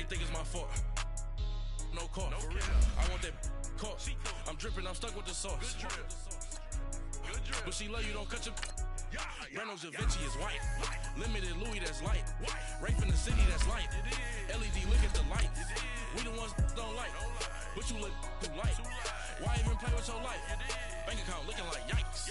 think it's my fault. No call. For real. I want that caught. I'm dripping, I'm stuck with the sauce. Good drip. But she love you, don't cut your. Reynolds Da Vinci is white. Limited Louis, that's light. Rape in the city, that's light. LED, look at the light. We the ones don't like. But you look too light. Why even play with your life? Bank account looking like yikes.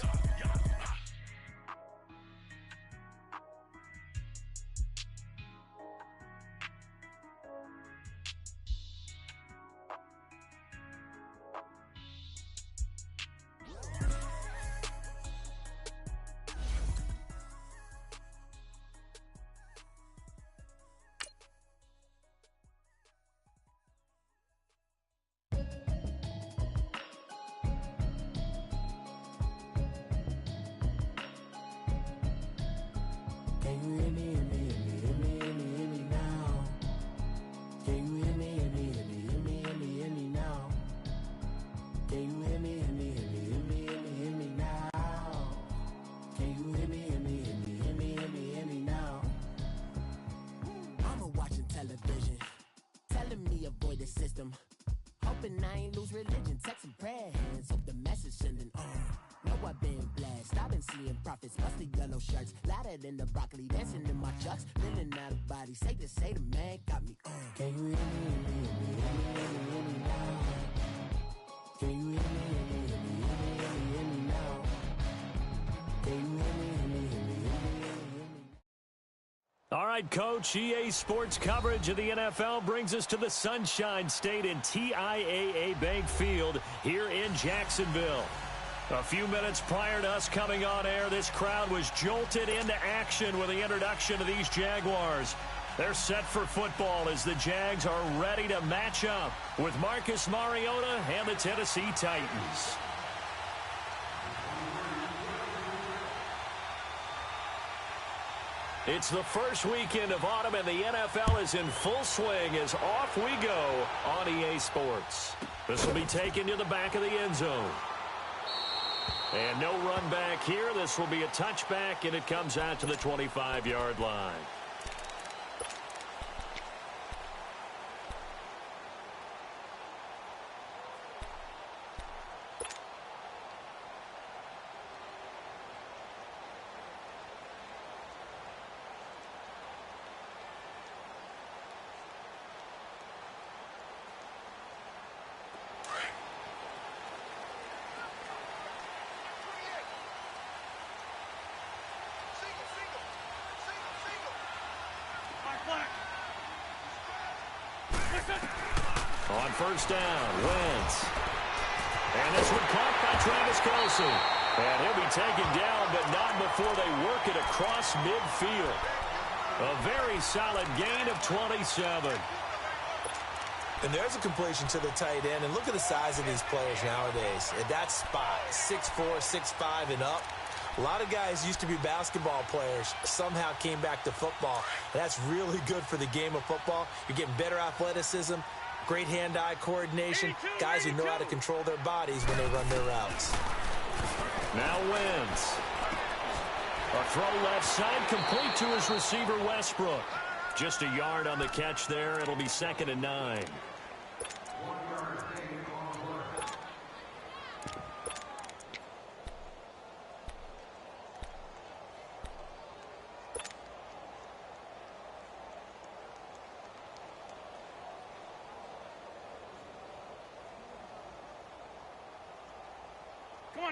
Hoping I ain't lose religion, text some prayer hands, hope the message sending on. Know I've been blessed, I've been seeing prophets, busty yellow shirts, louder than the broccoli, dancing in my chucks, feeling out of body, say the man got me on. Can you hear me, hear me now? Can you hear me, hear me now? Can you hear me, hear me? All right, Coach, EA Sports coverage of the NFL brings us to the Sunshine State in TIAA Bank Field here in Jacksonville. A few minutes prior to us coming on air, this crowd was jolted into action with the introduction of these Jaguars. They're set for football as the Jags are ready to match up with Marcus Mariota and the Tennessee Titans. It's the first weekend of autumn, and the NFL is in full swing as off we go on EA Sports. This will be taken to the back of the end zone. And no run back here. This will be a touchback, and it comes out to the 25-yard line. On first down, Wentz. And this one caught by Travis Kelce. And he'll be taken down, but not before they work it across midfield. A very solid gain of 27. And there's a completion to the tight end. And look at the size of these players nowadays. At that spot, 6'4", 6'5", and up. A lot of guys used to be basketball players, somehow came back to football. That's really good for the game of football. You're getting better athleticism, great hand-eye coordination, guys who know how to control their bodies when they run their routes. Now Wentz. A throw left side, complete to his receiver, Westbrook. Just a yard on the catch there. It'll be 2nd and 9.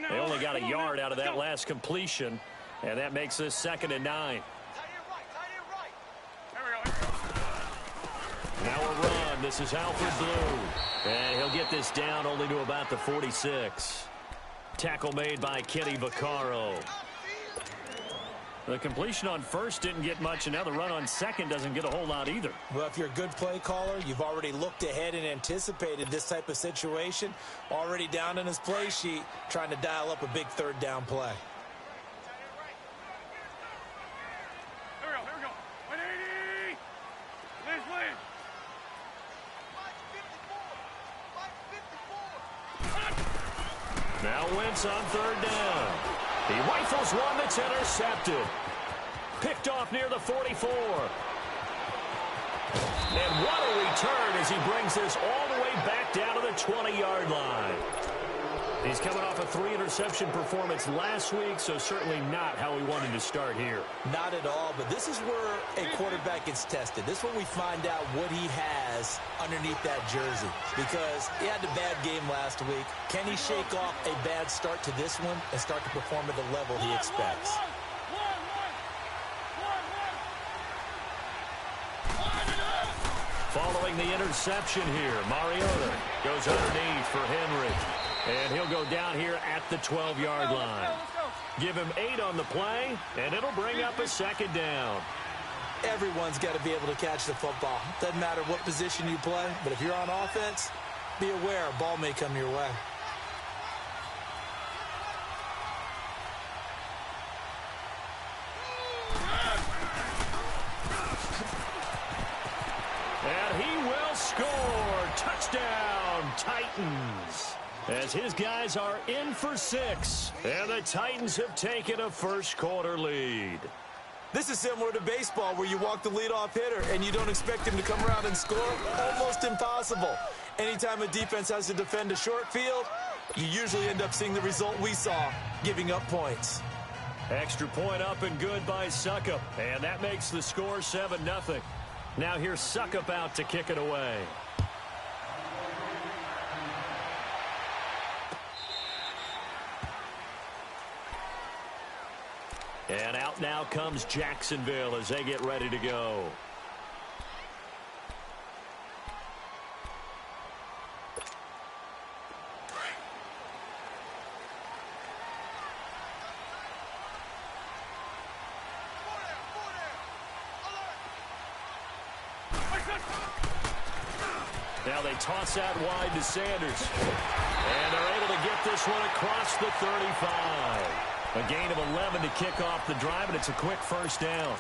They only got a yard out of that last completion, and that makes this 2nd and 9. Now a run. This is Alfred Blue. And he'll get this down only to about the 46. Tackle made by Kenny Vaccaro. The completion on first didn't get much, and now the run on second doesn't get a whole lot either. Well, if you're a good play caller, you've already looked ahead and anticipated this type of situation. Already down in his play sheet, trying to dial up a big 3rd down play. Here we go. 180. Please. Now Wentz on 3rd down. He rifles one that's intercepted. Picked off near the 44. And what a return as he brings this all the way back down to the 20-yard line. He's coming off a 3-interception performance last week, so certainly not how we wanted to start here. Not at all, but this is where a quarterback gets tested. This is when we find out what he has underneath that jersey, because he had a bad game last week. Can he shake off a bad start to this one and start to perform at the level he expects? Following the interception here, Mariota goes underneath for Henry. And he'll go down here at the 12-yard line. Give him 8 on the play, and it'll bring up a second down. Everyone's got to be able to catch the football. Doesn't matter what position you play, but if you're on offense, be aware a ball may come your way. And he will score. Touchdown, Titans. As his guys are in for 6. And the Titans have taken a first-quarter lead. This is similar to baseball where you walk the leadoff hitter and you don't expect him to come around and score. Almost impossible. Anytime a defense has to defend a short field, you usually end up seeing the result we saw, giving up points. Extra point up and good by Suckup. And that makes the score 7-0. Now here's Suckup out to kick it away. And out now comes Jacksonville as they get ready to go. Now they toss out wide to Sanders. And they're able to get this one across the 35. A gain of 11 to kick off the drive, and it's a quick first down.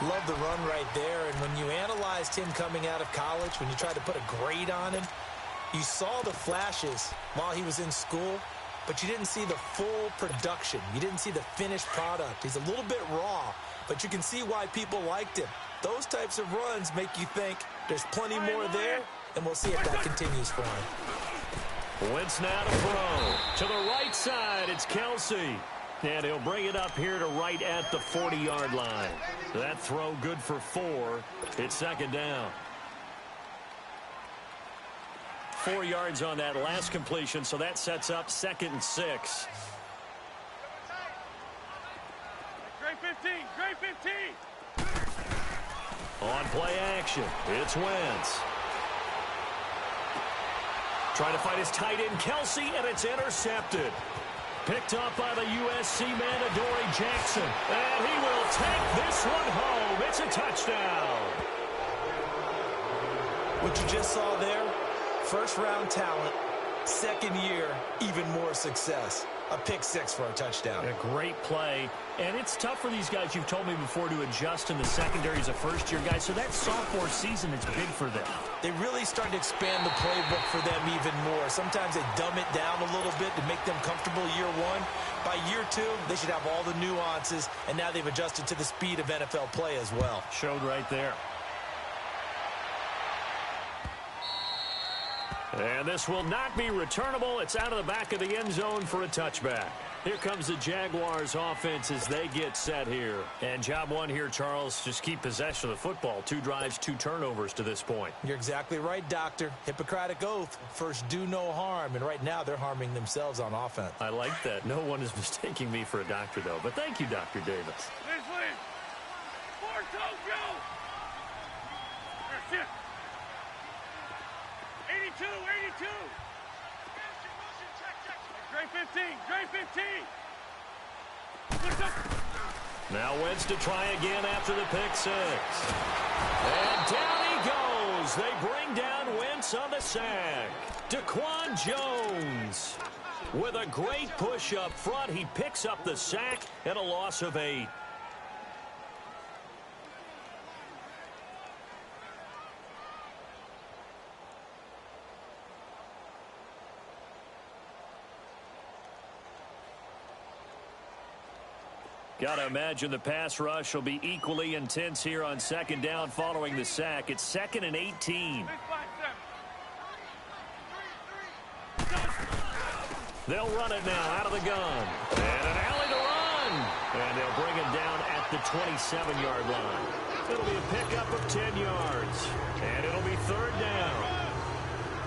Love the run right there, and when you analyzed him coming out of college, when you tried to put a grade on him, you saw the flashes while he was in school, but you didn't see the full production. You didn't see the finished product. He's a little bit raw, but you can see why people liked him. Those types of runs make you think there's plenty more there, and we'll see if that continues for him. Wentz now to throw. To the right side, it's Kelsey. And he'll bring it up here to right at the 40-yard line. That throw good for 4. It's second down. 4 yards on that last completion, so that sets up 2nd and 6. Great 15, great 15. On play action, it's Wentz. Trying to find his tight end, Kelsey, and it's intercepted. Picked up by the USC man, Adoree Jackson. And he will take this one home. It's a touchdown. What you just saw there, first-round talent, second year, even more success. A pick 6 for a touchdown. A great play. And it's tough for these guys, you've told me before, to adjust in the secondary as a first-year guy. So that sophomore season is big for them. They really start to expand the playbook for them even more. Sometimes they dumb it down a little bit to make them comfortable year 1. By year 2, they should have all the nuances, and now they've adjusted to the speed of NFL play as well. Showed right there. And this will not be returnable. It's out of the back of the end zone for a touchback. Here comes the Jaguars offense as they get set here. And job one here, Charles, just keep possession of the football. 2 drives, 2 turnovers to this point. You're exactly right, Doctor. Hippocratic oath. First, do no harm. And right now, they're harming themselves on offense. I like that. No one is mistaking me for a doctor, though. But thank you, Dr. Davis. Lynch. 4 Tokyo. That's it. 82, 82. Great 15, great 15. Now Wentz to try again after the pick 6. And down he goes. They bring down Wentz on the sack. Daquan Jones with a great push up front. He picks up the sack and a loss of 8. Got to imagine the pass rush will be equally intense here on second down following the sack. It's 2nd and 18. They'll run it now out of the gun. And an alley to run. And they'll bring him down at the 27-yard line. It'll be a pickup of 10 yards. And it'll be 3rd down.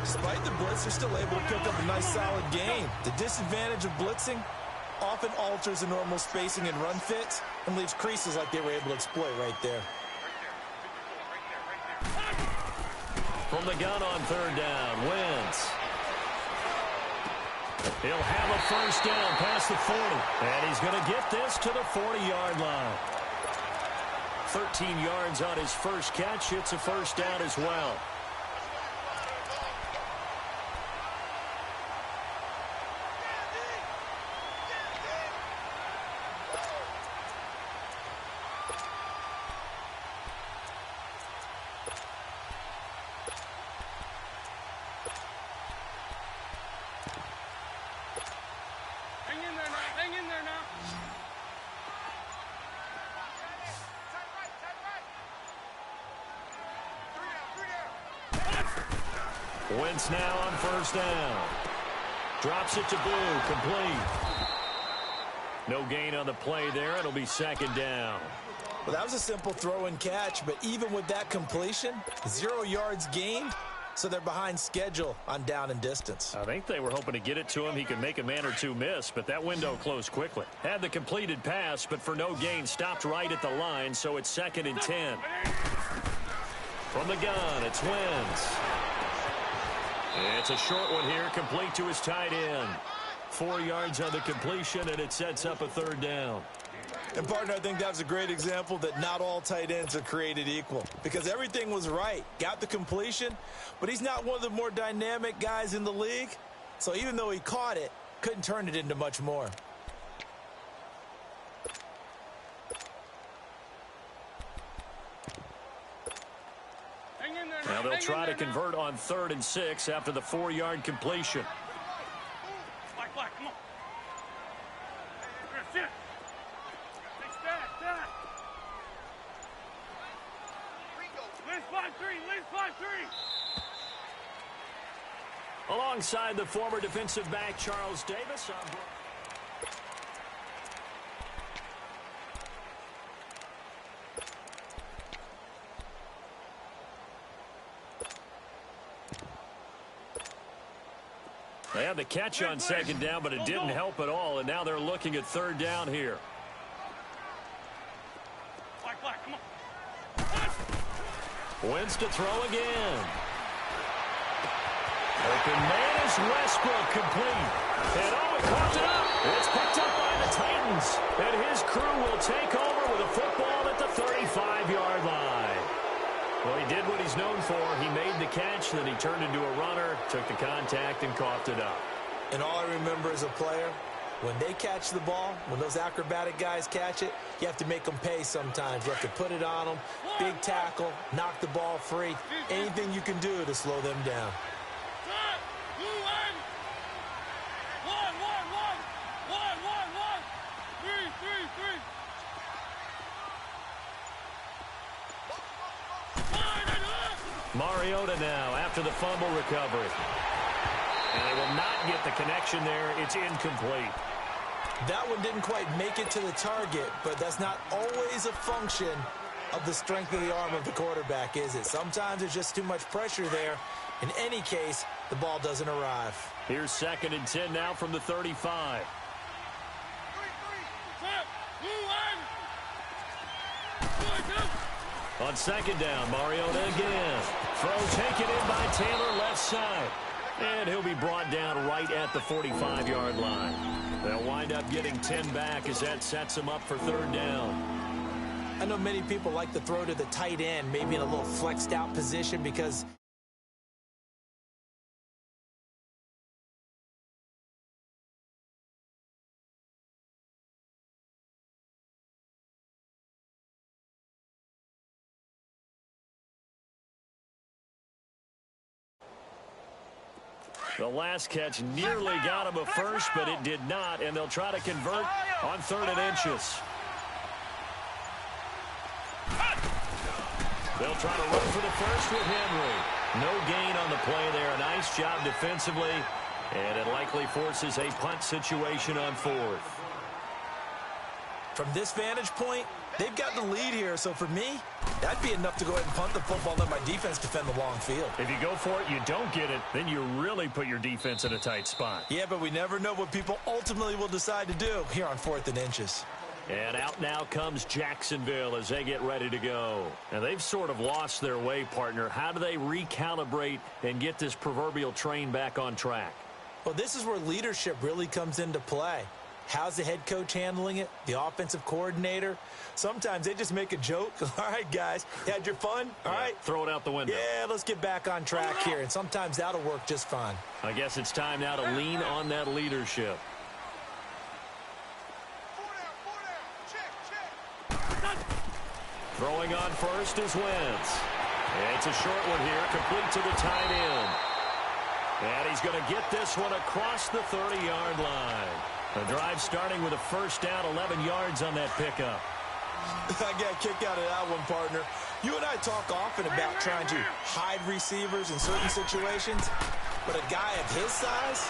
Despite the blitz, they're still able to pick up a nice solid gain. The disadvantage of blitzing often alters the normal spacing and run fits and leaves creases like they were able to exploit right there. From the gun on 3rd down, Wentz. He'll have a first down past the 40. And he's going to get this to the 40-yard line. 13 yards on his first catch. It's a first down as well. Wentz now on first down. Drops it to Blue, complete. No gain on the play there. It'll be 2nd down. Well, that was a simple throw and catch, but even with that completion, 0 yards gained, so they're behind schedule on down and distance. I think they were hoping to get it to him. He could make a man or two miss, but that window closed quickly. Had the completed pass, but for no gain, stopped right at the line, so it's 2nd and 10. From the gun, it's Wentz. It's a short one here, complete to his tight end. 4 yards on the completion, and it sets up a 3rd down. And, partner, I think that was a great example that not all tight ends are created equal, because everything was right. Got the completion, but he's not one of the more dynamic guys in the league. So even though he caught it, couldn't turn it into much more. Now they'll try to convert on 3rd and 6 after the 4-yard completion. Black, come on. Sit. Back. Liz 5-3. Alongside the former defensive back Charles Davis. They had the catch on 2nd down, but it didn't help at all, and now they're looking at 3rd down here. Black, come on. Wentz to throw again. Open man is Westbrook, complete. And he caught it up. It's picked up by the Titans. And his crew will take over with a football at the 35-yard line. Well, he did what he's known for. He made the catch, then he turned into a runner, took the contact, and coughed it up. And all I remember as a player, when they catch the ball, when those acrobatic guys catch it, you have to make them pay sometimes. You have to put it on them, big tackle, knock the ball free, anything you can do to slow them down. Mariota now after the fumble recovery. And they will not get the connection there. It's incomplete. That one didn't quite make it to the target, but that's not always a function of the strength of the arm of the quarterback, is it? Sometimes there's just too much pressure there. In any case, the ball doesn't arrive. Here's 2nd and 10 now from the 35. On 2nd down, Mariota again. Throw taken in by Taylor, left side. And he'll be brought down right at the 45-yard line. They'll wind up getting 10 back as that sets them up for 3rd down. I know many people like to throw to the tight end, maybe in a little flexed out position because the last catch nearly got him a first, but it did not, and they'll try to convert on 3rd and inches. They'll try to run for the first with Henry. No gain on the play there. A nice job defensively, and it likely forces a punt situation on fourth. From this vantage point, they've got the lead here, so for me, that'd be enough to go ahead and punt the football and let my defense defend the long field. If you go for it, you don't get it, then you really put your defense in a tight spot. Yeah, but we never know what people ultimately will decide to do here on 4th and inches. And out now comes Jacksonville as they get ready to go. And they've sort of lost their way, partner. How do they recalibrate and get this proverbial train back on track? Well, this is where leadership really comes into play. How's the head coach handling it? The offensive coordinator? Sometimes they just make a joke. All right, guys, you had your fun? All right. Throw it out the window. Yeah, let's get back on track here. And sometimes that'll work just fine. I guess it's time now to lean on that leadership. Throwing on first is Wentz. It's a short one here, complete to the tight end. And he's going to get this one across the 30-yard line. The drive starting with a first down, 11 yards on that pickup. I got a kick out of that one, partner. You and I talk often about trying to hide receivers in certain situations, but a guy of his size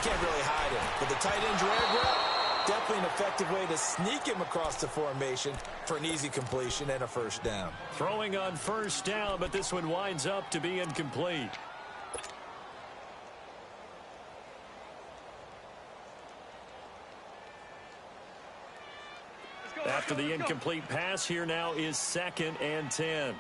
can't really hide him. But the tight end drag route, definitely an effective way to sneak him across the formation for an easy completion and a first down. Throwing on first down, but this one winds up to be incomplete. After the incomplete pass, here now is 2nd and 10.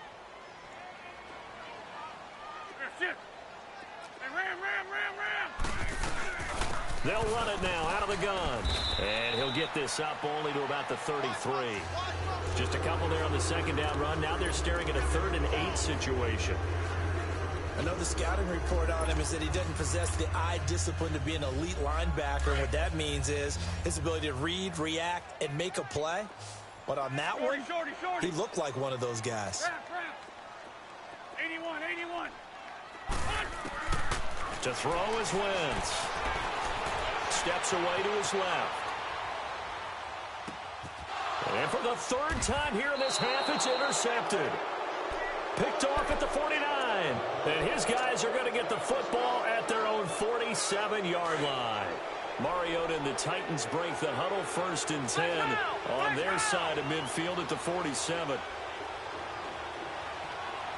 They'll run it now out of the gun. And he'll get this up only to about the 33. Just a couple there on the 2nd down run. Now they're staring at a 3rd and 8 situation. I know the scouting report on him is that he doesn't possess the eye discipline to be an elite linebacker. And what that means is his ability to read, react, and make a play. But on that one, he looked like one of those guys. 81. To throw is Wentz. Steps away to his left. And for the 3rd time here in this half, it's intercepted. Picked off at the 49. And his guys are going to get the football at their own 47-yard line. Mariota and the Titans break the huddle, 1st and 10 on their side of midfield at the 47. Here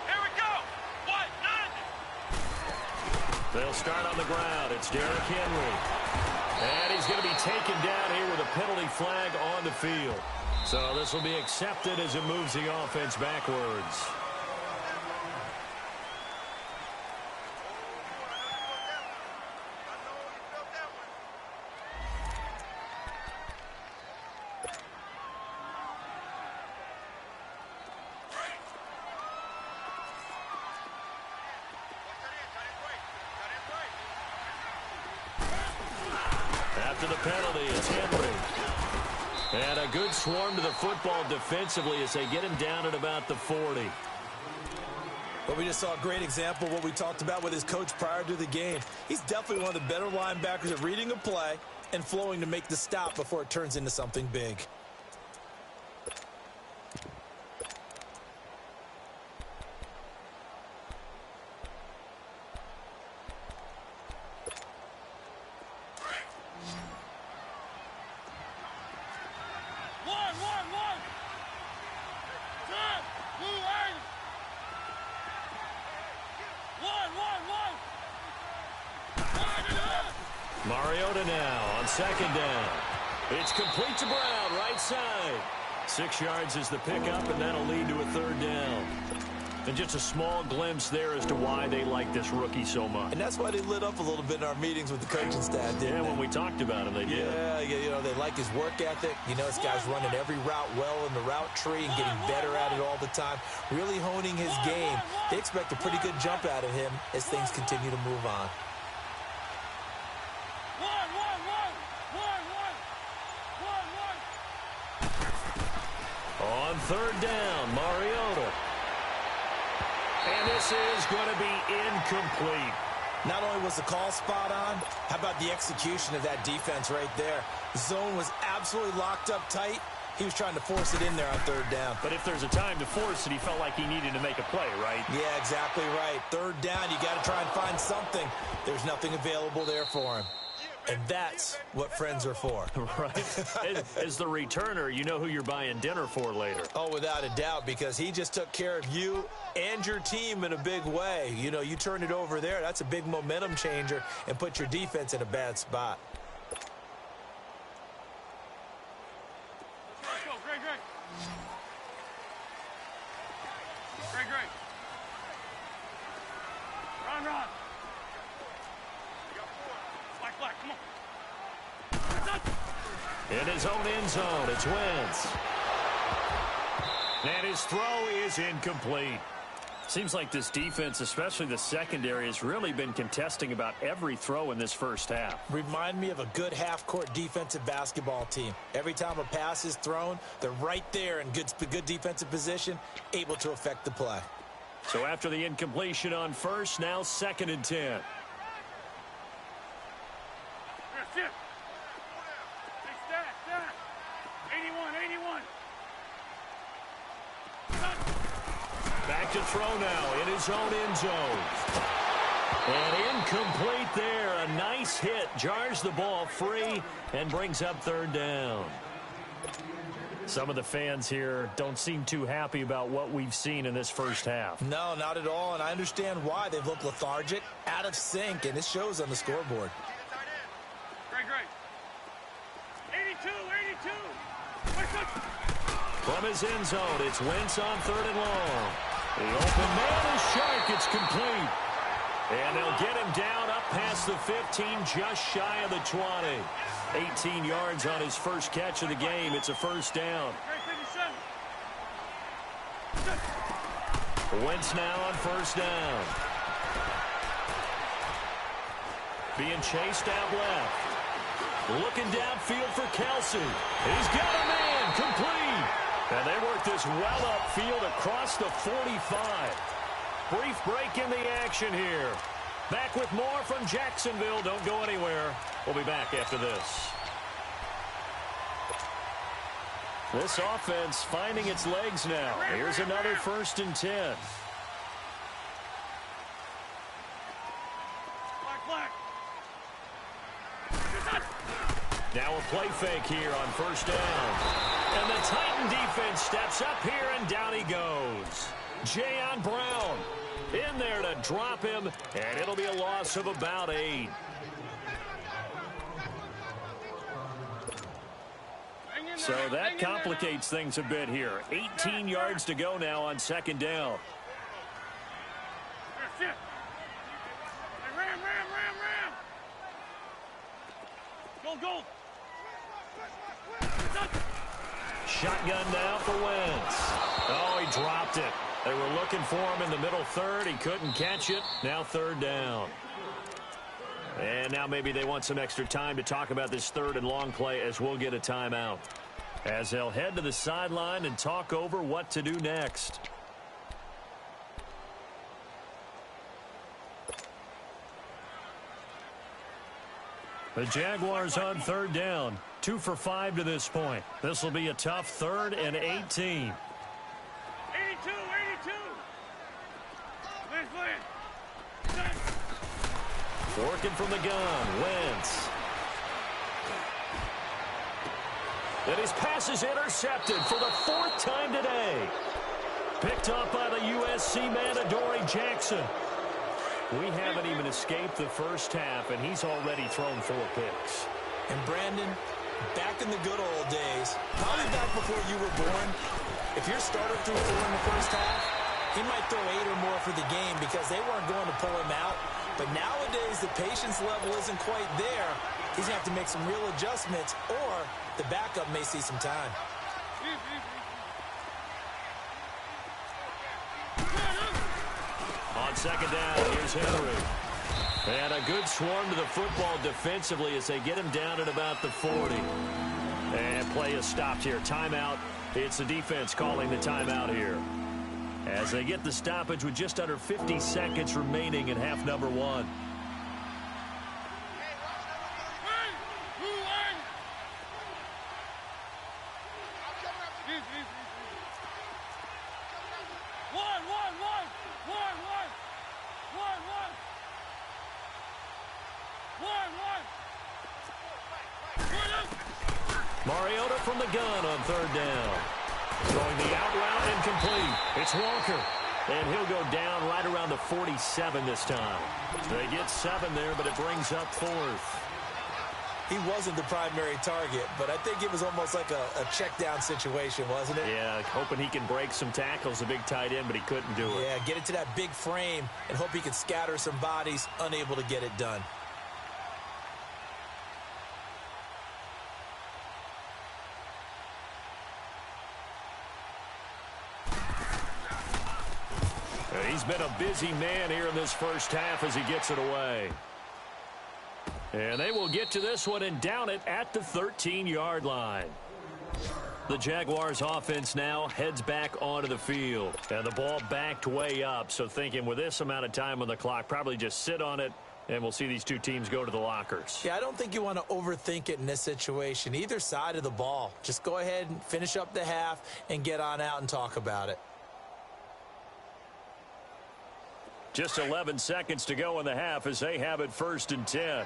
we go. What? They'll start on the ground. It's Derrick Henry. And he's going to be taken down here with a penalty flag on the field. So this will be accepted as it moves the offense backwards. After the penalty, it's Henry. And a good swarm to the football defensively as they get him down at about the 40. But we just saw a great example of what we talked about with his coach prior to the game. He's definitely one of the better linebackers at reading a play and flowing to make the stop before it turns into something big. Mariota now on 2nd down. It's complete to Brown, right side. 6 yards is the pickup, and that'll lead to a 3rd down. And just a small glimpse there as to why they like this rookie so much. And that's why they lit up a little bit in our meetings with the coaching staff, didn't they? When we talked about him, they did. Yeah, you know, they like his work ethic. You know, this guy's running every route well in the route tree and getting better at it all the time, really honing his game. They expect a pretty good jump out of him as things continue to move on. On 3rd down, Mariota. And this is going to be incomplete. Not only was the call spot on, how about the execution of that defense right there? Zone was absolutely locked up tight. He was trying to force it in there on third down. But if there's a time to force it, he felt like he needed to make a play, right? Yeah, exactly right. Third down, you got to try and find something. There's nothing available there for him. And that's what friends are for. Right. As the returner, you know who you're buying dinner for later. Oh, without a doubt, because he just took care of you and your team in a big way. You know, you turn it over there, that's a big momentum changer and put your defense in a bad spot. Let's go, Greg. Greg. Run. Black, come on. In his own end zone, it's Wentz. And his throw is incomplete. Seems like this defense, especially the secondary, has really been contesting about every throw in this first half. Remind me of a good half-court defensive basketball team. Every time a pass is thrown, they're right there in good defensive position, able to affect the play. So after the incompletion on first, now 2nd and 10. Hey, stack. 81. Back to throw now in his own end zone. And incomplete there. A nice hit. Jars the ball free and brings up 3rd down. Some of the fans here don't seem too happy about what we've seen in this first half. No, not at all, and I understand why. They've looked lethargic, out of sync, and it shows on the scoreboard. Greg. 82. From his end zone, it's Wentz on 3rd and long. The open man is Shark. It's complete. And they'll get him down up past the 15, just shy of the 20. 18 yards on his first catch of the game. It's a 1st down. Wentz now on 1st down. Being chased out left. Looking downfield for Kelsey. He's got a man. Complete. And they work this well upfield across the 45. Brief break in the action here. Back with more from Jacksonville. Don't go anywhere. We'll be back after this. This offense finding its legs now. Here's another 1st and 10. Black. Now a play fake here on 1st down. And the Titan defense steps up here, and down he goes. Jayon Brown in there to drop him, and it'll be a loss of about 8. So that complicates things a bit here. 18 yards to go now on 2nd down. Ram. Goal. Shotgun now for Wentz. Oh, he dropped it. They were looking for him in the middle 3rd. He couldn't catch it. Now 3rd down. And now maybe they want some extra time to talk about this 3rd and long play, as we'll get a timeout, as they'll head to the sideline and talk over what to do next. The Jaguars on 3rd down. 2 for 5 to this point. This will be a tough 3rd and 18. 82. Working from the gun, Wentz. And his pass is intercepted for the 4th time today. Picked up by the USC man, Adoree Jackson. We haven't even escaped the first half, and he's already thrown 4 picks. And Brandon, back in the good old days, probably back before you were born, if your starter threw 4 in the first half, he might throw 8 or more for the game because they weren't going to pull him out. But nowadays, the patience level isn't quite there. He's going to have to make some real adjustments, or the backup may see some time. On 2nd down, here's Henry. And a good swarm to the football defensively as they get him down at about the 40. And play is stopped here. Timeout. It's the defense calling the timeout here, as they get the stoppage with just under 50 seconds remaining in half number 1. Mariota from the gun on third down. Throwing the out route incomplete. It's Walker. And he'll go down right around the 47 this time. They get 7 there, but it brings up 4th. He wasn't the primary target, but I think it was almost like a check down situation, wasn't it? Yeah, hoping he can break some tackles, a big tight end, but he couldn't do it. Yeah, get it to that big frame and hope he can scatter some bodies, unable to get it done. He's been a busy man here in this first half as he gets it away. And they will get to this one and down it at the 13-yard line. The Jaguars offense now heads back onto the field. And the ball backed way up. So thinking with this amount of time on the clock, probably just sit on it, and we'll see these two teams go to the lockers. Yeah, I don't think you want to overthink it in this situation. Either side of the ball. Just go ahead and finish up the half and get on out and talk about it. Just 11 seconds to go in the half as they have it 1st and 10. Here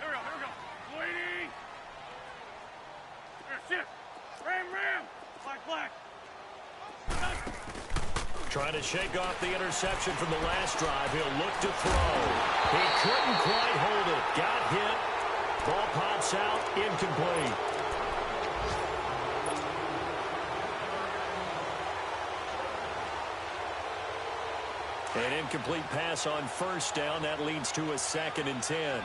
we go. Lady. Here, sit. Ram. Black. Trying to shake off the interception from the last drive. He'll look to throw. He couldn't quite hold it. Got hit. Ball pops out. Incomplete. An incomplete pass on 1st down. That leads to a 2nd and 10.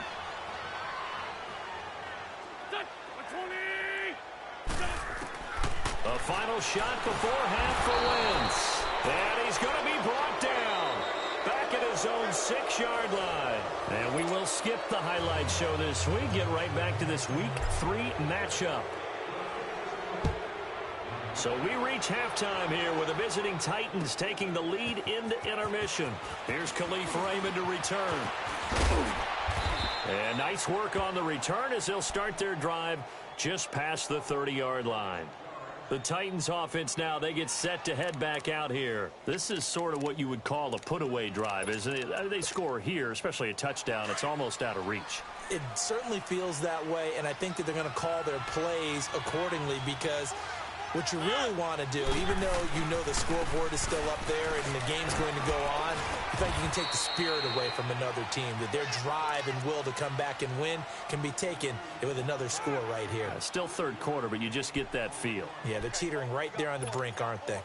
A final shot before half for Wentz. And he's going to be brought down. Back at his own 6-yard line. And we will skip the highlight show this week. Get right back to this Week 3 matchup. So we reach halftime here with the visiting Titans taking the lead into intermission. Here's Khalif Raymond to return. And nice work on the return as they'll start their drive just past the 30-yard line. The Titans offense now, they get set to head back out here. This is sort of what you would call a put-away drive, isn't it? They score here, especially a touchdown. It's almost out of reach. It certainly feels that way, and I think that they're going to call their plays accordingly because what you really want to do, even though you know the scoreboard is still up there and the game's going to go on, I think you can take the spirit away from another team, that their drive and will to come back and win can be taken with another score right here. Still third quarter, but you just get that feel. Yeah, they're teetering right there on the brink, aren't they?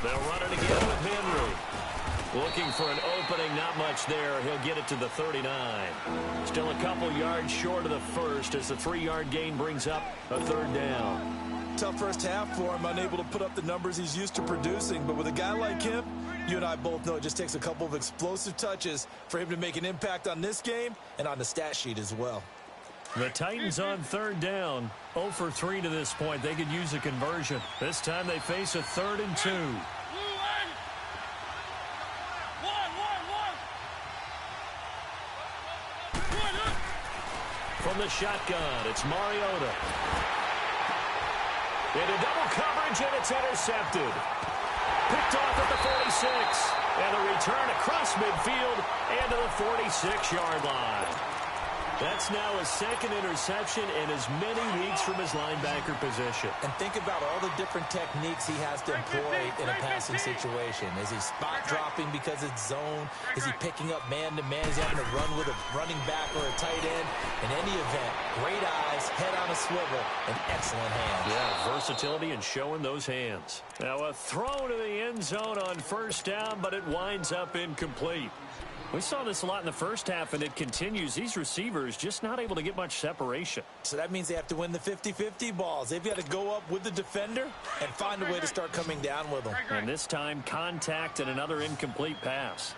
They'll run it again with Henry. Looking for an opening, not much there. He'll get it to the 39. Still a couple yards short of the first as the 3-yard gain brings up a 3rd down. Tough first half for him, unable to put up the numbers he's used to producing. But with a guy like him, you and I both know it just takes a couple of explosive touches for him to make an impact on this game and on the stat sheet as well. The Titans on 3rd down, 0 for 3 to this point. They could use a conversion. This time they face a 3rd and 2. From the shotgun, it's Mariota. Into double coverage, and it's intercepted. Picked off at the 46. And a return across midfield and to the 46-yard line. That's now his 2nd interception in as many weeks from his linebacker position. And think about all the different techniques he has to employ in a passing situation. Is he spot dropping because it's zone? Is he picking up man-to-man? Is he having to run with a running back or a tight end? In any event, great eyes, head on a swivel, and excellent hands. Yeah, versatility and showing those hands. Now a throw to the end zone on 1st down, but it winds up incomplete. We saw this a lot in the first half, and it continues. These receivers just not able to get much separation. So that means they have to win the 50-50 balls. They've got to go up with the defender and find a way to start coming down with them. And this time, contact and another incomplete pass.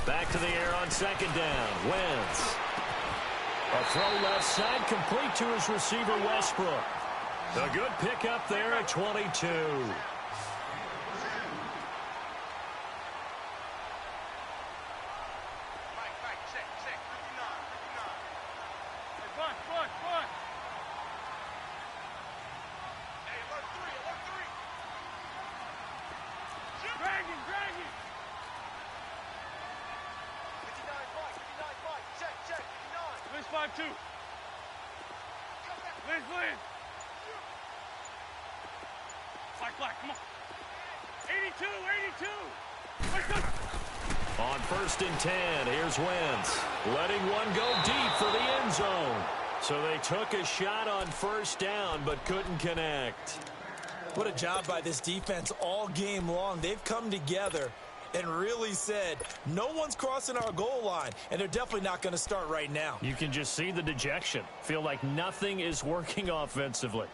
Back to the air on 2nd down. Wentz. A throw left side, complete to his receiver, Westbrook. A good pickup there at 22. 5-2. Lynn. Black, come on. 82. On 1st and 10, here's Wentz. Letting one go deep for the end zone. So they took a shot on 1st down, but couldn't connect. What a job by this defense all game long. They've come together and really said, no one's crossing our goal line, and they're definitely not going to start right now. You can just see the dejection. Feel like nothing is working offensively.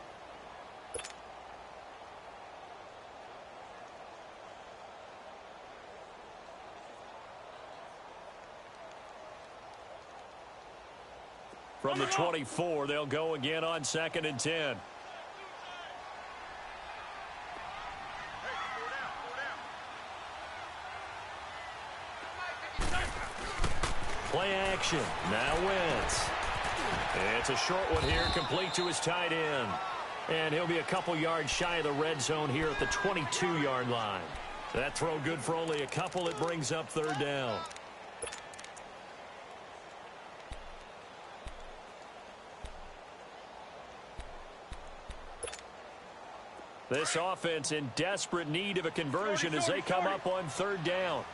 From the 24, they'll go again on 2nd and 10. Play action. Now Wentz. It's a short one here, complete to his tight end. And he'll be a couple yards shy of the red zone here at the 22-yard line. That throw good for only a couple. It brings up 3rd down. This offense in desperate need of a conversion as they come up on 3rd down.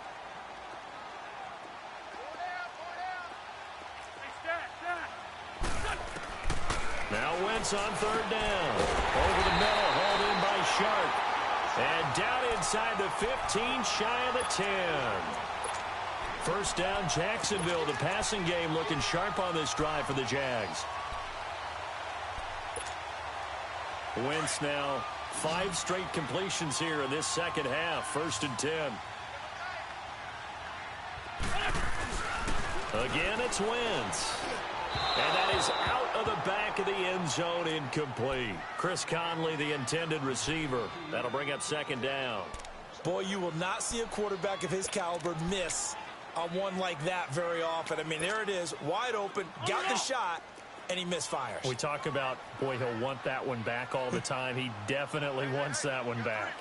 Now Wentz on 3rd down. Over the middle, hauled in by Sharp. And down inside the 15, shy of the 10. 1st down, Jacksonville. The passing game looking sharp on this drive for the Jags. Wentz now 5 straight completions here in this 2nd half. 1st and 10. Again, it's Wentz. And that is out of the back of the end zone, incomplete. Chris Conley, the intended receiver. That'll bring up 2nd down. Boy, you will not see a quarterback of his caliber miss on one like that very often. I mean, there it is, wide open, got the shot, and he misfires. We talk about, boy, he'll want that one back all the time. He definitely wants that one back.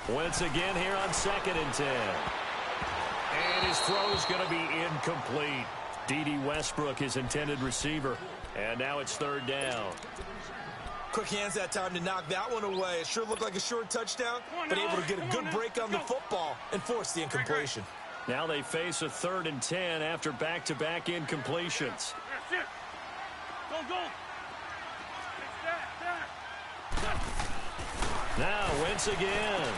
Wentz again here on 2nd and 10. And his throw is going to be incomplete. D.D. Westbrook, his intended receiver. And now it's 3rd down. Quick hands that time to knock that one away. It sure looked like a short touchdown, but able to get a good break on the football and force the incompletion. Now they face a 3rd and 10 after back-to-back incompletions. Go. Now Wentz again.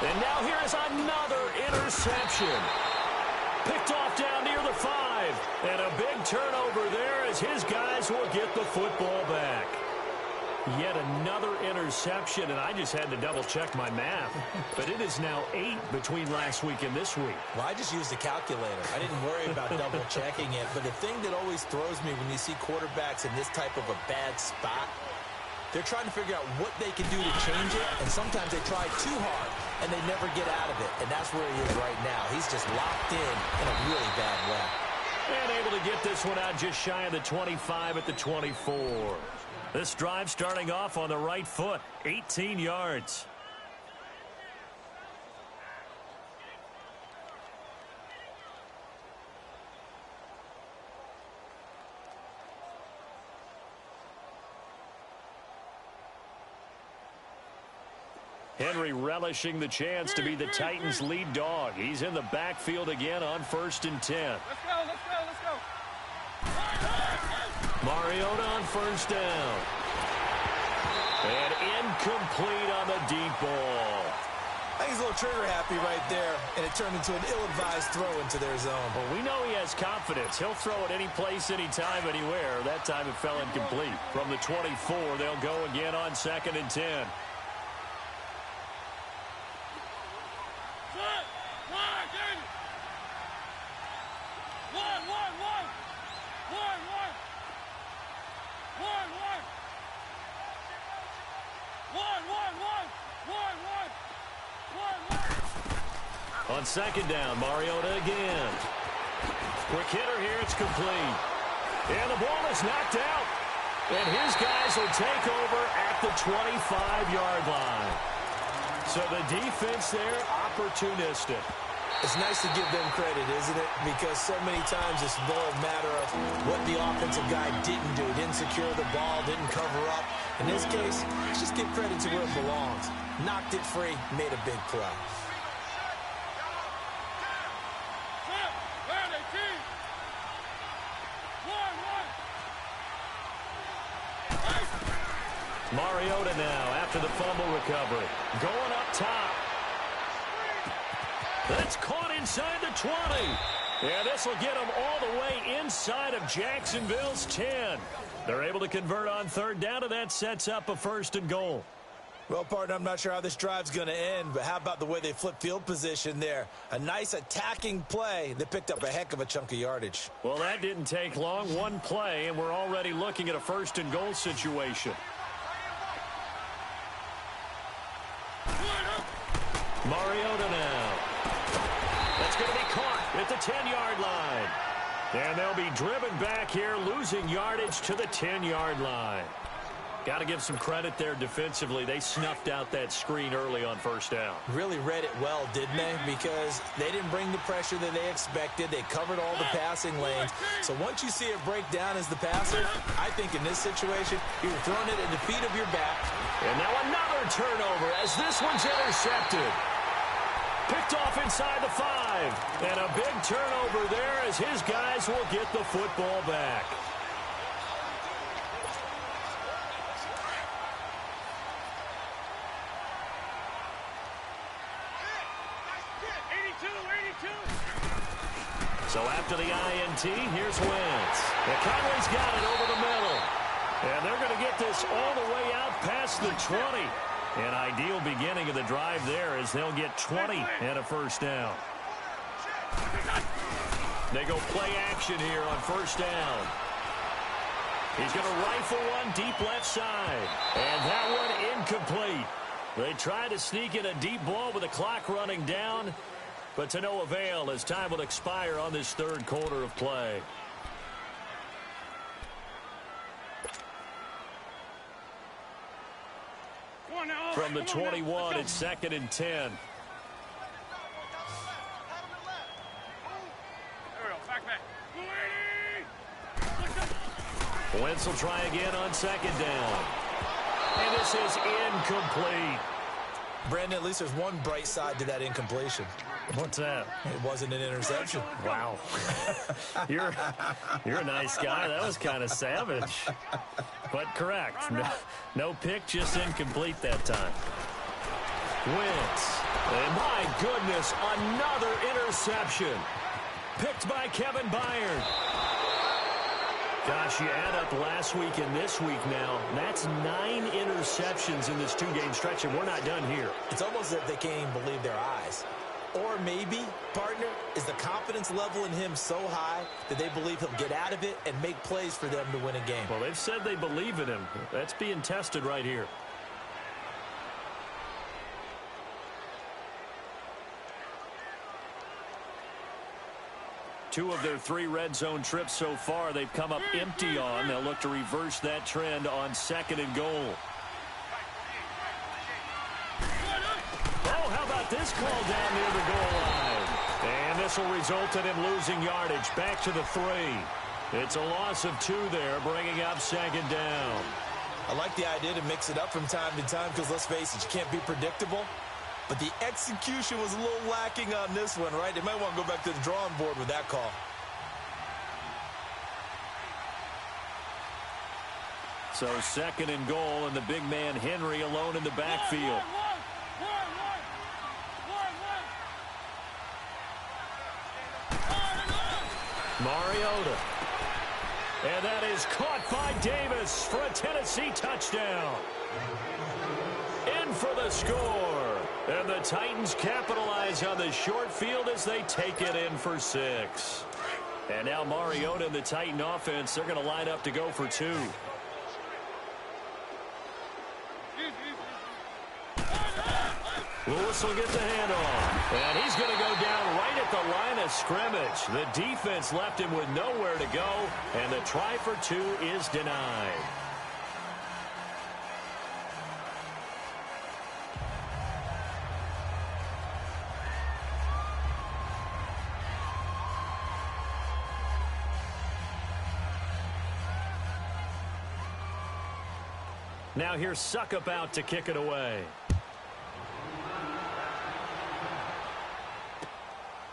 And now here is another interception. Picked off down near the 5. And a big turnover there as his guys will get the football back. Yet another interception, and I just had to double-check my math. But it is now 8 between last week and this week. Well, I just used a calculator. I didn't worry about double-checking it. But the thing that always throws me when you see quarterbacks in this type of a bad spot, they're trying to figure out what they can do to change it, and sometimes they try too hard, and they never get out of it. And that's where he is right now. He's just locked in a really bad way. And able to get this one out just shy of the 25 at the 24. This drive starting off on the right foot, 18 yards. Henry relishing the chance to be the Titans' lead dog. He's in the backfield again on 1st and 10. Let's go. Mariota on 1st down. And incomplete on the deep ball. I think he's a little trigger happy right there, and it turned into an ill-advised throw into their zone. Well, we know he has confidence. He'll throw it any place, anytime, anywhere. That time it fell incomplete. From the 24, they'll go again on 2nd and 10. On 2nd down, Mariota again. Quick hitter here, it's complete. And the ball is knocked out. And his guys will take over at the 25-yard line. So the defense there, opportunistic. It's nice to give them credit, isn't it? Because so many times it's more a matter of what the offensive guy didn't do. Didn't secure the ball, didn't cover up. In this case, let's just give credit to where it belongs. Knocked it free, made a big play. Mariota now after the fumble recovery. Going up top. That's caught inside the 20. Yeah, this will get them all the way inside of Jacksonville's 10. They're able to convert on third down, and that sets up a 1st and goal. Well, partner, I'm not sure how this drive's going to end, but how about the way they flip field position there? A nice attacking play. They picked up a heck of a chunk of yardage. Well, that didn't take long. One play, and we're already looking at a 1st and goal situation. Mariota now. That's going to be caught at the 10-yard line. And they'll be driven back here, losing yardage to the 10-yard line. Got to give some credit there defensively. They snuffed out that screen early on 1st down. Really read it well, didn't they? Because they didn't bring the pressure that they expected. They covered all the passing lanes. So once you see it break down as the passer, I think in this situation, you're throwing it at the feet of your back. And now another turnover as this one's intercepted. Picked off inside the 5. And a big turnover there as his guys will get the football back. So after the INT, here's Wentz. Conway's got it over the middle. And they're going to get this all the way out past the 20. An ideal beginning of the drive there as they'll get 20 and a 1st down. They go play action here on 1st down. He's going to rifle one deep left side. And that one incomplete. They try to sneak in a deep ball with the clock running down, but to no avail as time will expire on this 3rd quarter of play. From the 21, it's 2nd and 10. There we go. Back. Wentz will try again on 2nd down. And this is incomplete. Brandon, at least there's one bright side to that incompletion. What's that? It wasn't an interception. Wow. You're a nice guy. That was kind of savage. But correct. No pick, just incomplete that time. Wentz. And my goodness, another interception. Picked by Kevin Byard. Gosh, you add up last week and this week now. That's 9 interceptions in this 2-game stretch, and we're not done here. It's almost as if they can't even believe their eyes. Or maybe, partner, is the confidence level in him so high that they believe he'll get out of it and make plays for them to win a game. Well, they've said they believe in him. That's being tested right here. Two of their 3 red zone trips so far, they've come up empty on. They'll look to reverse that trend on 2nd and goal. Oh, how about this call down near the goal line? And this will result in him losing yardage back to the 3. It's a loss of 2 there, bringing up 2nd down. I like the idea to mix it up from time to time because, let's face it, you can't be predictable. But the execution was a little lacking on this one, right? They might want to go back to the drawing board with that call. So 2nd and goal, and the big man Henry alone in the backfield. Mariota. And that is caught by Davis for a Tennessee touchdown. In for the score. And the Titans capitalize on the short field as they take it in for 6. And now Mariota and the Titan offense, they're going to line up to go for 2. Lewis will get the handoff. And he's going to go down right at the line of scrimmage. The defense left him with nowhere to go. And the try for 2 is denied. Now here's Suckup out to kick it away.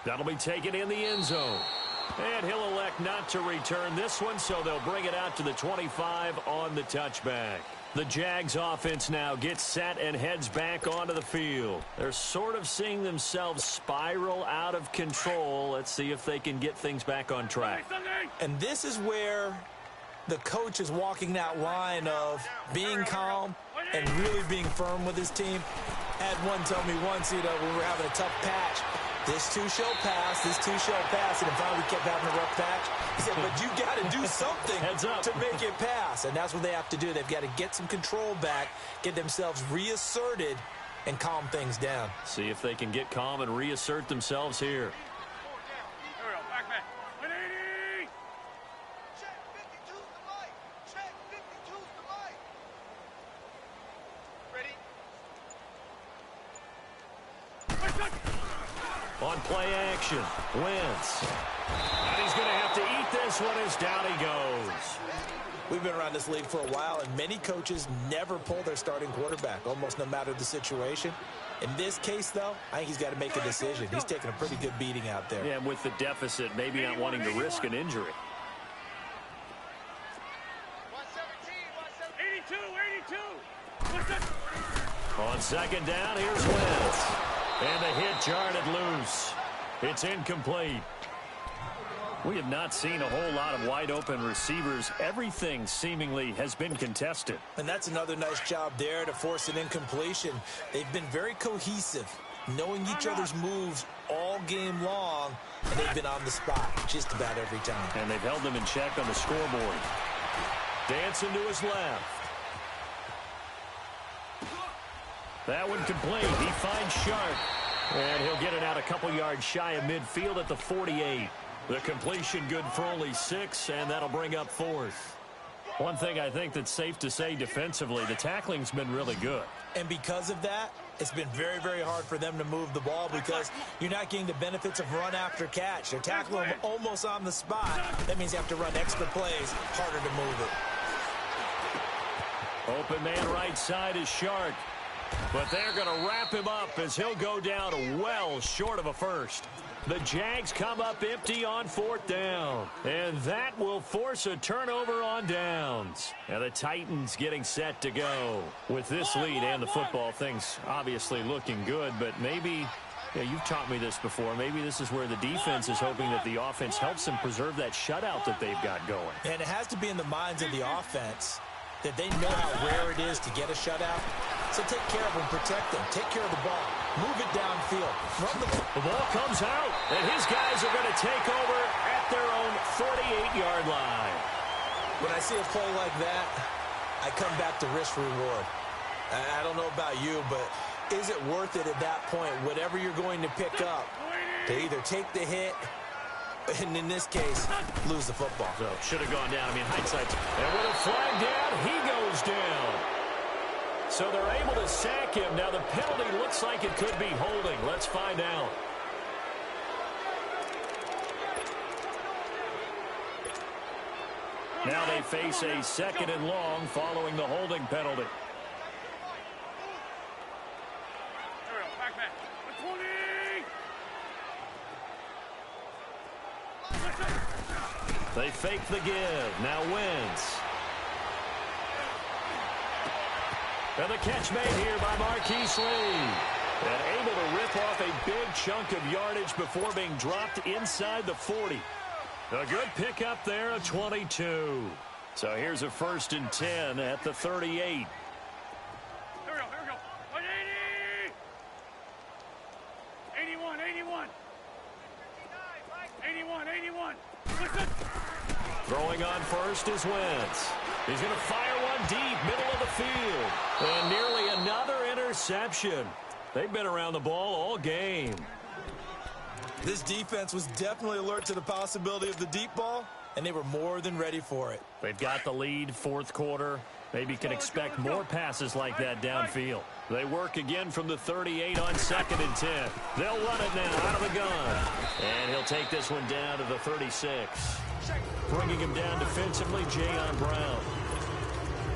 That'll be taken in the end zone. And he'll elect not to return this one, so they'll bring it out to the 25 on the touchback. The Jags offense now gets set and heads back onto the field. They're sort of seeing themselves spiral out of control. Let's see if they can get things back on track. And this is where the coach is walking that line of being calm and really being firm with his team. Had one tell me once, when we were having a tough patch, this too shall pass, this too shall pass, and if we kept having a rough patch, he said, but you got to do something to make it pass, and that's what they have to do. They've got to get some control back, get themselves reasserted, and calm things down. See if they can get calm and reassert themselves here. On play action, Wentz. And he's going to have to eat this one as down he goes. We've been around this league for a while, and many coaches never pull their starting quarterback, almost no matter the situation. In this case, though, I think he's got to make a decision. He's taking a pretty good beating out there. Yeah, with the deficit, maybe not wanting to risk an injury. 82. On second down, here's Wentz. And the hit jarred loose. It's incomplete. We have not seen a whole lot of wide-open receivers. Everything seemingly has been contested. And that's another nice job there to force an incompletion. They've been very cohesive, knowing each other's moves all game long, and they've been on the spot just about every time. And they've held them in check on the scoreboard. Dancing to his left. That one complete. He finds Sharp. And he'll get it out a couple yards shy of midfield at the 48. The completion good for only 6, and that'll bring up 4th. One thing I think that's safe to say defensively, the tackling's been really good. And because of that, it's been very, very hard for them to move the ball because you're not getting the benefits of run after catch. They're tackling them almost on the spot. That means you have to run extra plays, harder to move it. Open man right side is Shark. But they're going to wrap him up as he'll go down well short of a first. The Jags come up empty on 4th down. And that will force a turnover on downs. Now the Titans getting set to go. With this lead and the football, things obviously looking good. But maybe, you've taught me this before, maybe this is where the defense is hoping that the offense helps them preserve that shutout that they've got going. And it has to be in the minds of the offense that they know how rare it is to get a shutout. So take care of them, protect them, take care of the ball, move it downfield. The ball comes out, and his guys are going to take over at their own 48-yard line. When I see a play like that, I come back to risk-reward. I don't know about you, but is it worth it at that point, whatever you're going to pick up, to either take the hit, and in this case, lose the football? So should have gone down. I mean, hindsight. And with a flag down, he goes down. So they're able to sack him. Now the penalty looks like it could be holding. Let's find out. Now they face a 2nd and long following the holding penalty. They fake the give. Now Wentz. And the catch made here by Marquise Lee. And able to rip off a big chunk of yardage before being dropped inside the 40. A good pickup there of 22. So here's a 1st and 10 at the 38. Here we go. 180! 81. 81. Listen. Throwing on first is Wentz. He's going to fire one deep, middle of the field. And nearly another interception. They've been around the ball all game. This defense was definitely alert to the possibility of the deep ball, and they were more than ready for it. They've got the lead, 4th quarter. Maybe can expect more passes like that downfield. They work again from the 38 on 2nd and 10. They'll run it now out of the gun. And he'll take this one down to the 36. Bringing him down defensively, Jayon Brown.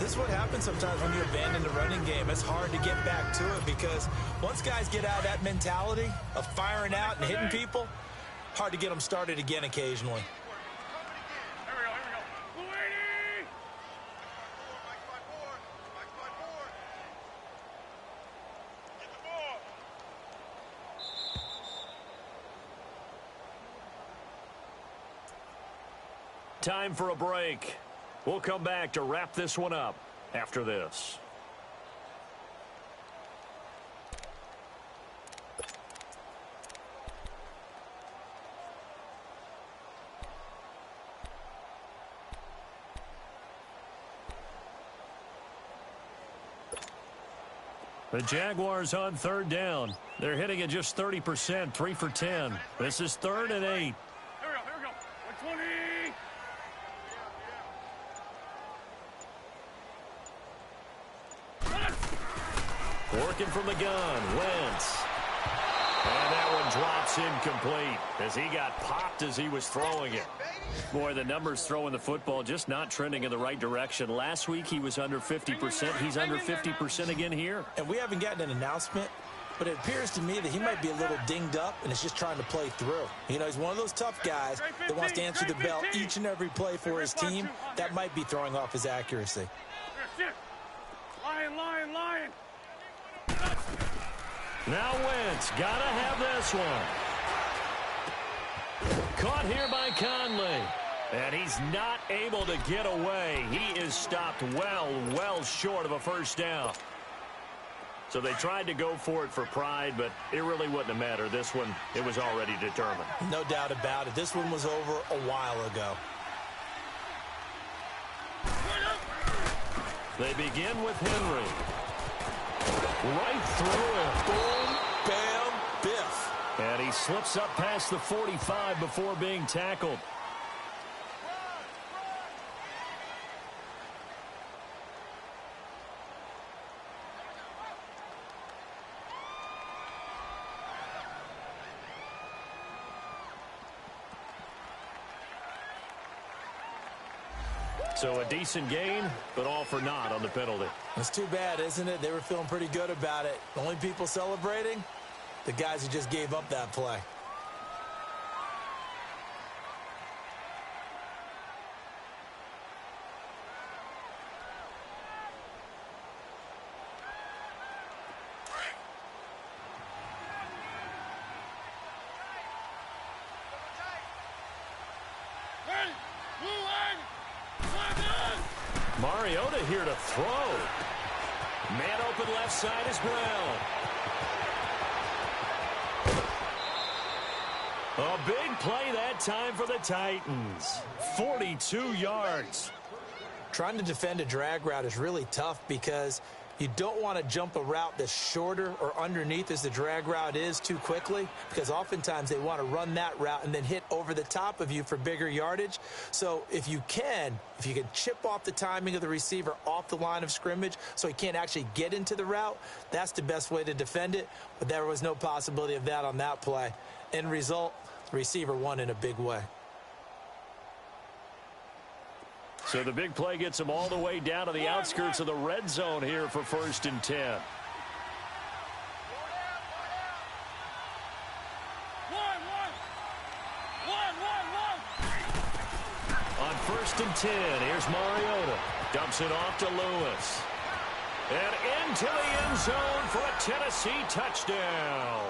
This is what happens sometimes when you abandon the running game. It's hard to get back to it because once guys get out of that mentality of firing out and hitting people, hard to get them started again occasionally. Here we go. 280! Get the ball. Time for a break. We'll come back to wrap this one up after this. The Jaguars on third down. They're hitting at just 30%, 3 for 10. This is 3rd and 8. Here we go. 120! Working from the gun, Wentz. And that one drops incomplete as he got popped as he was throwing it. Boy, the numbers throwing the football just not trending in the right direction. Last week he was under 50%. He's under 50% again here. And we haven't gotten an announcement, but it appears to me that he might be a little dinged up and is just trying to play through. You know, he's one of those tough guys that wants to answer the bell each and every play for his team. That might be throwing off his accuracy. Lion. Now Wentz, gotta have this one. Caught here by Conley. And he's not able to get away. He is stopped well short of a first down. So they tried to go for it for pride, but it really wouldn't have mattered. This one, it was already determined. No doubt about it. This one was over a while ago. They begin with Henry. Right through it. Boom, bam, biff. And he slips up past the 45 before being tackled. So a decent gain, but all for naught on the penalty. It's too bad, isn't it? They were feeling pretty good about it. The only people celebrating, the guys who just gave up that play. Mariota here to throw. Man open left side is Brown. A big play that time for the Titans. 42 yards. Trying to defend a drag route is really tough because you don't want to jump a route that's shorter or underneath as the drag route is too quickly, because oftentimes they want to run that route and then hit over the top of you for bigger yardage. So if you can chip off the timing of the receiver off the line of scrimmage so he can't actually get into the route, that's the best way to defend it. But there was no possibility of that on that play. End result, the receiver won in a big way. So the big play gets him all the way down to the outskirts of the red zone here for 1st and 10. On 1st and 10, here's Mariota. Dumps it off to Lewis. And into the end zone for a Tennessee touchdown.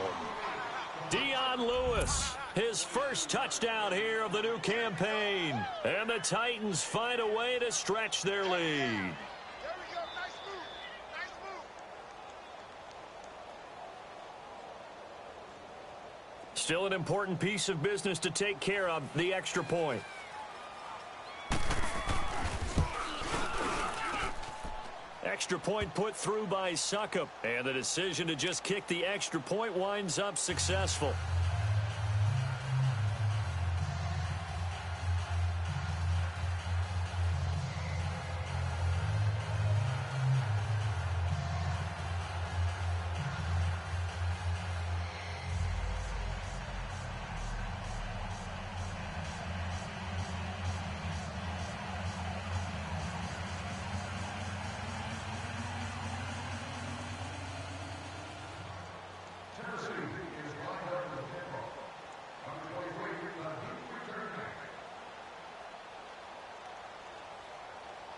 Dion Lewis, his first touchdown here of the new campaign. And the Titans find a way to stretch their lead. Still an important piece of business to take care of, the extra point. Extra point put through by Summa, and the decision to just kick the extra point winds up successful.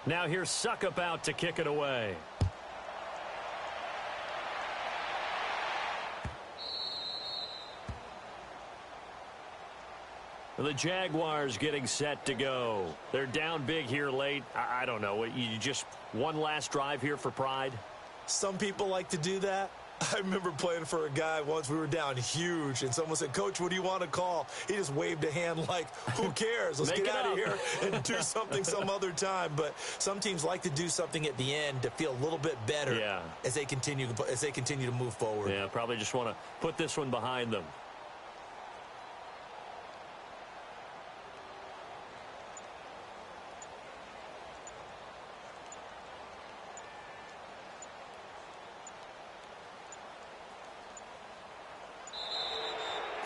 Now here's Suckup out to kick it away. The Jaguars getting set to go. They're down big here late. I don't know. You just one last drive here for pride? Some people like to do that. I remember playing for a guy once. We were down huge, and someone said, "Coach, what do you want to call?" He just waved a hand like, who cares? Let's get out of here and do something some other time. But some teams like to do something at the end to feel a little bit better as they continue to move forward. Yeah, probably just want to put this one behind them.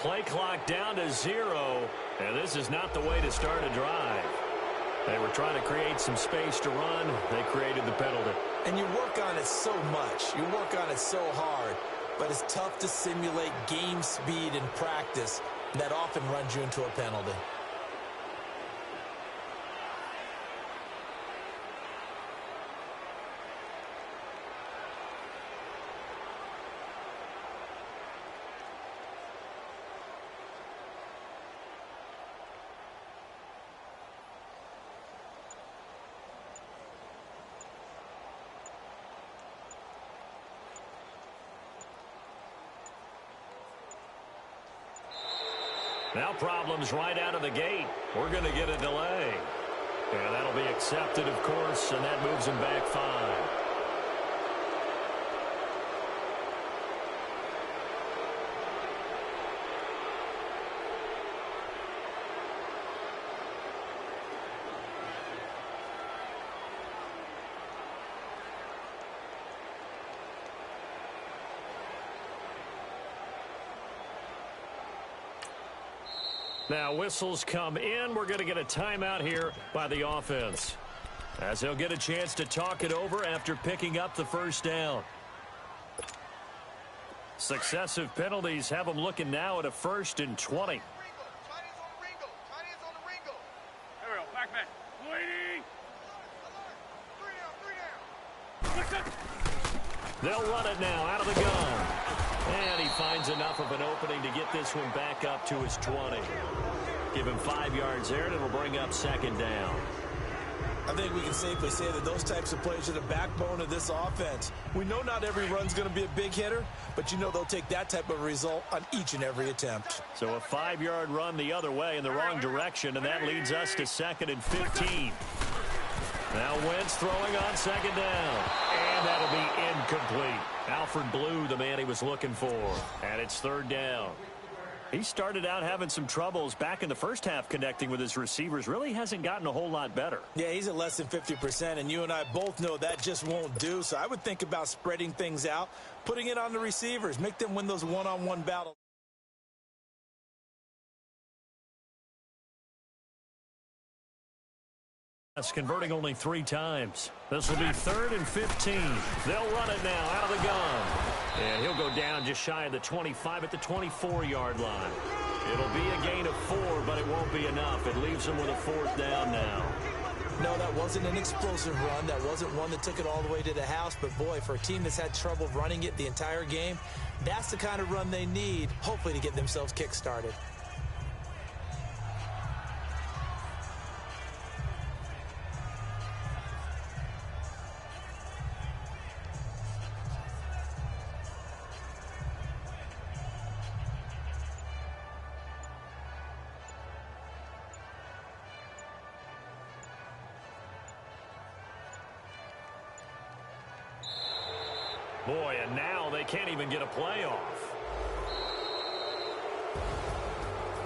Play clock down to 0, and this is not the way to start a drive. They were trying to create some space to run. They created the penalty. And you work on it so much. You work on it so hard, but it's tough to simulate game speed in practice. That often runs you into a penalty. Now problems right out of the gate. We're going to get a delay. And that'll be accepted, of course, and that moves him back 5. Now whistles come in. We're going to get a timeout here by the offense, as they'll get a chance to talk it over after picking up the first down. Successive penalties have them looking now at a 1st and 20. They'll run it now out of the gun. And he finds enough of an opening to get this one back up to his 20. Give him 5 yards there, and it'll bring up 2nd down. I think we can safely say that those types of plays are the backbone of this offense. We know not every run's going to be a big hitter, but you know they'll take that type of result on each and every attempt. So a 5-yard run the other way in the wrong direction, and that leads us to 2nd and 15. Now Wentz throwing on 2nd down. And that'll be incomplete. Alfred Blue, the man he was looking for. And it's 3rd down. He started out having some troubles back in the first half connecting with his receivers. Really hasn't gotten a whole lot better. Yeah, he's at less than 50%, and you and I both know that just won't do. So I would think about spreading things out, putting it on the receivers, make them win those one-on-one battles. Converting only 3 times. This will be 3rd and 15. They'll run it now out of the gun. And he'll go down just shy of the 25 at the 24-yard line. It'll be a gain of 4, but it won't be enough. It leaves him with a 4th down now. No, that wasn't an explosive run. That wasn't one that took it all the way to the house. But, boy, for a team that's had trouble running it the entire game, that's the kind of run they need, hopefully, to get themselves kick-started. Boy, and now they can't even get a playoff.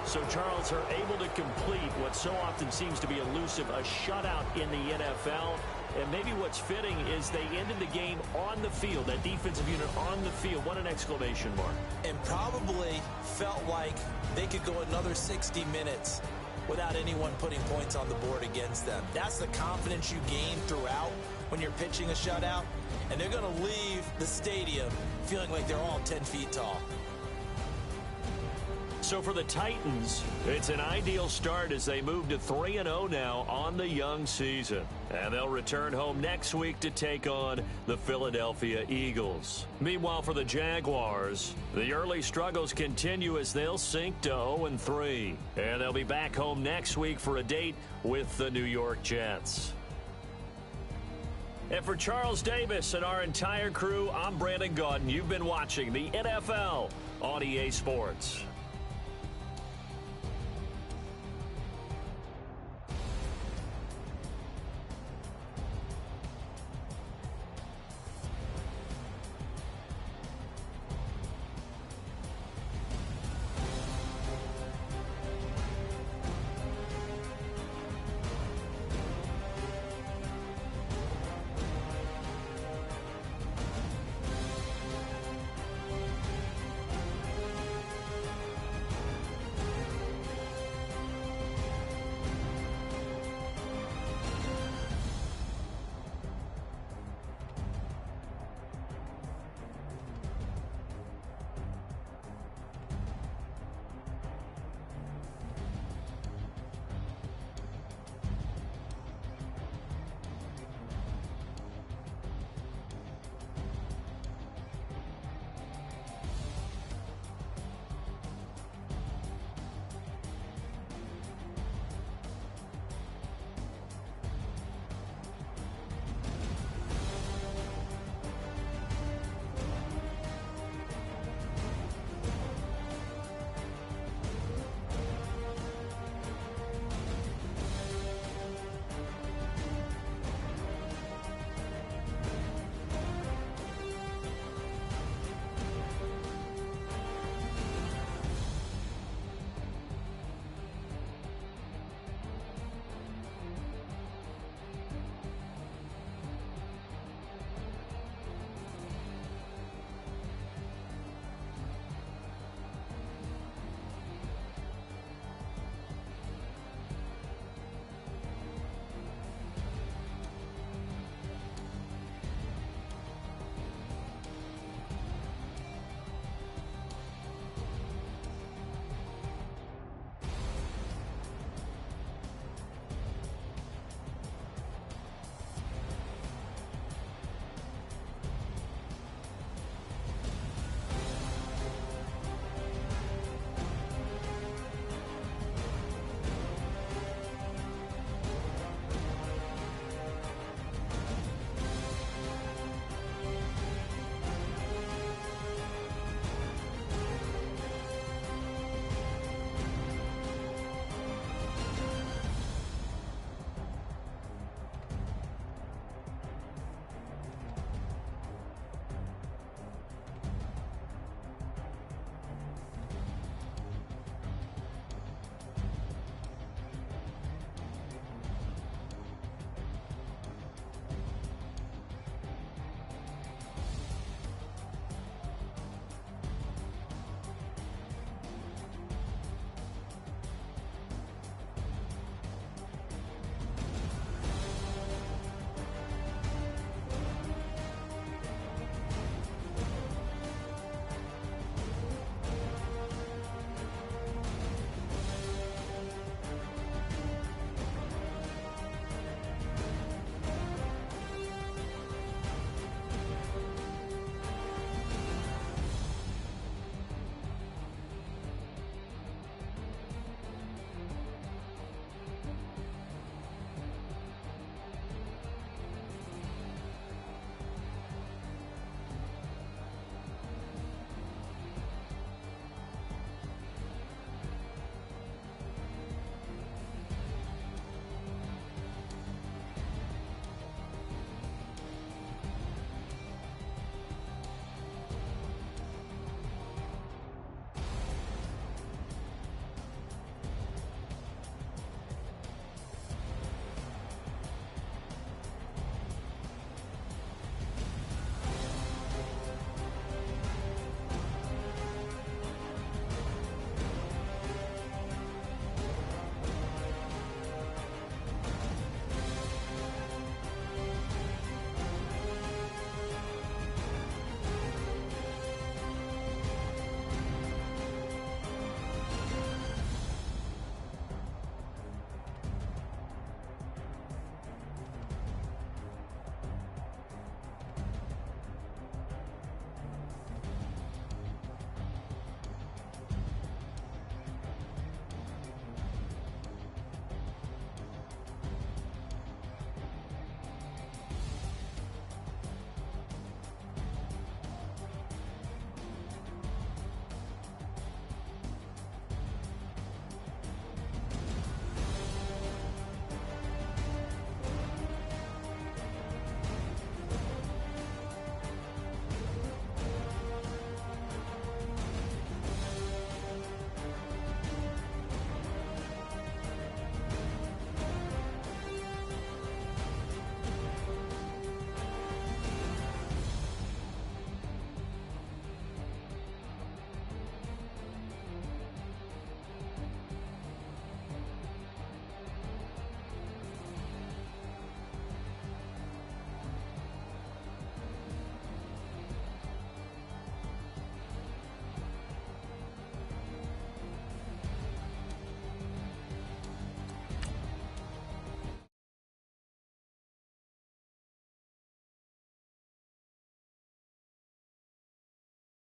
So Charles are able to complete what so often seems to be elusive, a shutout in the NFL. And maybe what's fitting is they ended the game on the field, that defensive unit on the field. What an exclamation mark. And probably felt like they could go another 60 minutes without anyone putting points on the board against them. That's the confidence you gain throughout when you're pitching a shutout. And they're going to leave the stadium feeling like they're all 10 feet tall. So So for the Titans, it's an ideal start as they move to 3-0 now on the young season. And they'll return home next week to take on the Philadelphia Eagles. Meanwhile, for the Jaguars, the early struggles continue as they'll sink to 0-3. And they'll be back home next week for a date with the New York Jets. And for Charles Davis and our entire crew, I'm Brandon Gaudin. You've been watching the NFL on EA Sports.